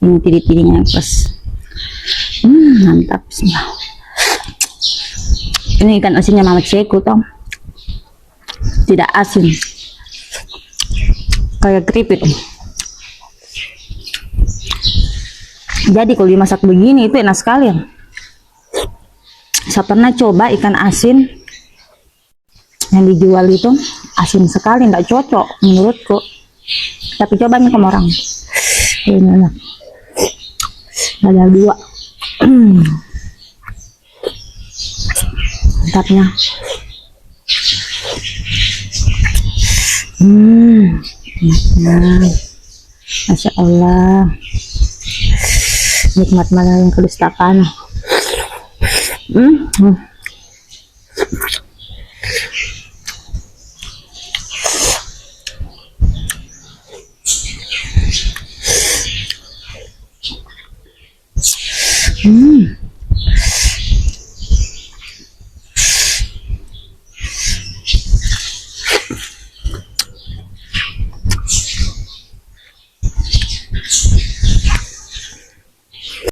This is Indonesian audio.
Ini tiri-tirinya plus. Mantap. Bismillah. Ini ikan asinnya Mama Ceko toh. Tidak asin. Kayak keripik. Jadi kalau dimasak begini itu enak sekali. Saya pernah coba ikan asin yang dijual itu asin sekali, nggak cocok menurutku. Tapi coba nih sama orang. Ini enak. Ada dua. Mantapnya. Masya Allah, nikmat mana yang kedustakan.